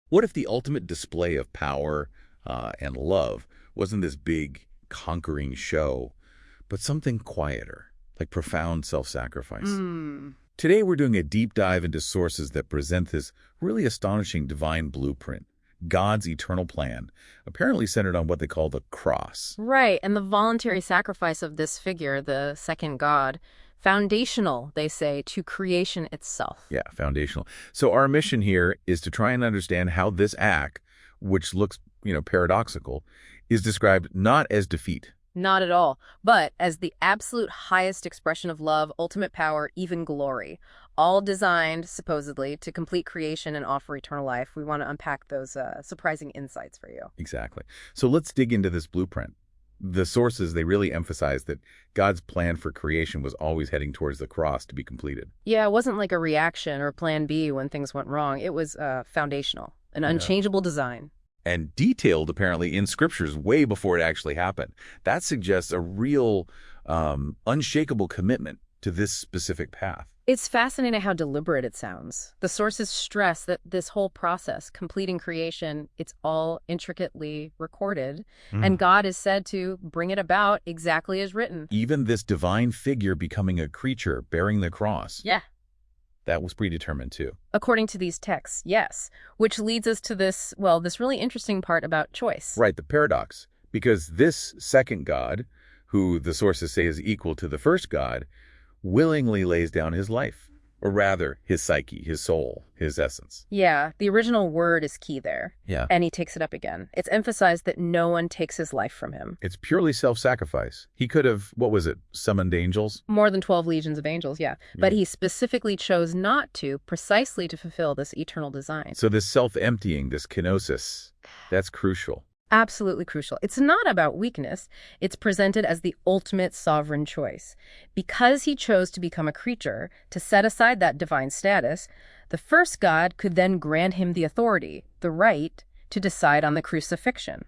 What if the ultimate display of power and love wasn't this big, conquering show, but something quieter, like profound self-sacrifice? Today, we're doing a deep dive into sources that present this really astonishing divine blueprint, God's eternal plan, apparently centered on what they call the cross. Right, and the voluntary sacrifice of this figure, the second God, foundational, they say, to creation itself. Yeah, foundational. So our mission here is to try and understand how this act, which looks, paradoxical, is described not as defeat. Not at all, but as the absolute highest expression of love, ultimate power, even glory, all designed, supposedly, to complete creation and offer eternal life. We want to unpack those surprising insights for you. Exactly. So let's dig into this blueprint. The sources, they really emphasize that God's plan for creation was always heading towards the cross to be completed. Yeah, it wasn't like a reaction or plan B when things went wrong. It was foundational, an unchangeable design. And detailed, apparently, in scriptures way before it actually happened. That suggests a real, unshakable commitment to this specific path. It's fascinating how deliberate it sounds. The sources stress that this whole process, completing creation, it's all intricately recorded, and God is said to bring it about exactly as written. Even this divine figure becoming a creature bearing the cross. Yeah. That was predetermined too. According to these texts, yes. Which leads us to this really interesting part about choice. Right, the paradox. Because this second God, who the sources say is equal to the first God, willingly lays down his life. Or rather, his psyche, his soul, his essence. Yeah, the original word is key there. Yeah. And he takes it up again. It's emphasized that no one takes his life from him. It's purely self-sacrifice. He could have, summoned angels? More than 12 legions of angels, yeah. But he specifically chose not to, precisely to fulfill this eternal design. So this self-emptying, this kenosis, that's crucial. Absolutely crucial. It's not about weakness. It's presented as the ultimate sovereign choice. Because he chose to become a creature, to set aside that divine status, the first God could then grant him the authority, the right, to decide on the crucifixion.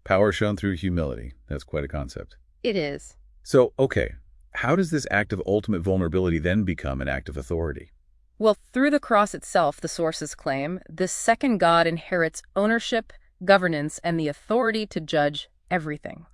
Power shown through humility. That's quite a concept. It is. So, okay, how does this act of ultimate vulnerability then become an act of authority? Well, through the cross itself, the sources claim, this second God inherits ownership, governance, and the authority to judge everything.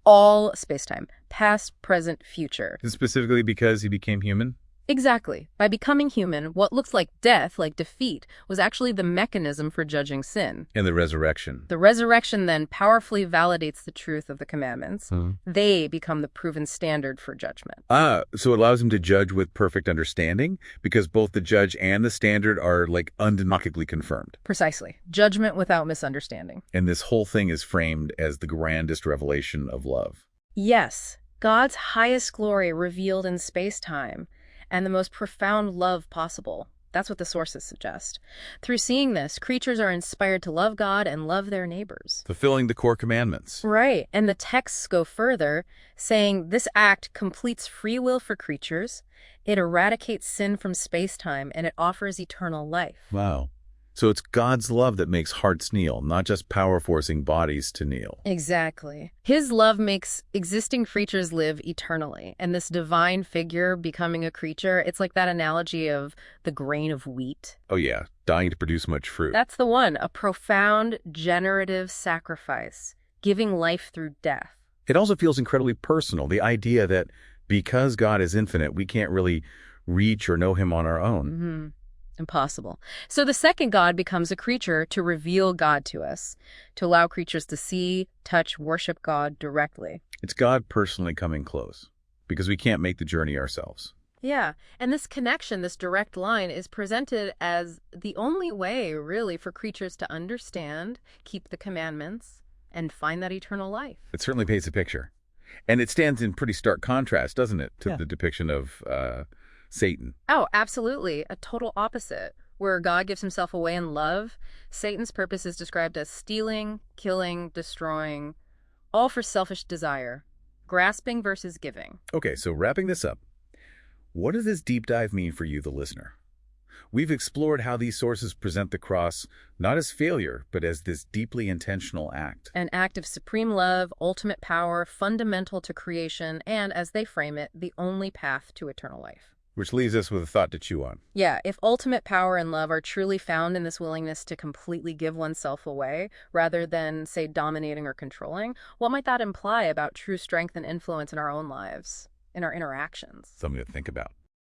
All space-time, past, present, future. Specifically because he became human? Exactly. By becoming human, what looks like death, like defeat, was actually the mechanism for judging sin. And the resurrection. The resurrection then powerfully validates the truth of the commandments. They become the proven standard for judgment. So it allows him to judge with perfect understanding because both the judge and the standard are undeniably confirmed. Precisely. Judgment without misunderstanding. And this whole thing is framed as the grandest revelation of love. Yes. God's highest glory revealed in space-time. And the most profound love possible. That's what the sources suggest. Through seeing this, creatures are inspired to love God and love their neighbors. Fulfilling the core commandments. Right. And the texts go further, saying this act completes free will for creatures, it eradicates sin from space-time, and it offers eternal life. Wow. So it's God's love that makes hearts kneel, not just power forcing bodies to kneel. Exactly. His love makes existing creatures live eternally. And this divine figure becoming a creature, it's like that analogy of the grain of wheat. Oh yeah, dying to produce much fruit. That's the one, a profound generative sacrifice, giving life through death. It also feels incredibly personal, the idea that because God is infinite, we can't really reach or know him on our own. Impossible. So the second God becomes a creature to reveal God to us, to allow creatures to see, touch, worship God directly. It's God personally coming close, because we can't make the journey ourselves. Yeah, and this connection, this direct line, is presented as the only way, really, for creatures to understand, keep the commandments, and find that eternal life. It certainly paints a picture. And it stands in pretty stark contrast, doesn't it, to the depiction of Satan. Oh, absolutely. A total opposite. Where God gives himself away in love, Satan's purpose is described as stealing, killing, destroying, all for selfish desire. Grasping versus giving. Okay, so wrapping this up, what does this deep dive mean for you, the listener? We've explored how these sources present the cross not as failure, but as this deeply intentional act. An act of supreme love, ultimate power, fundamental to creation, and, as they frame it, the only path to eternal life. Which leaves us with a thought to chew on. Yeah, if ultimate power and love are truly found in this willingness to completely give oneself away, rather than, say, dominating or controlling, what might that imply about true strength and influence in our own lives, in our interactions? Something to think about.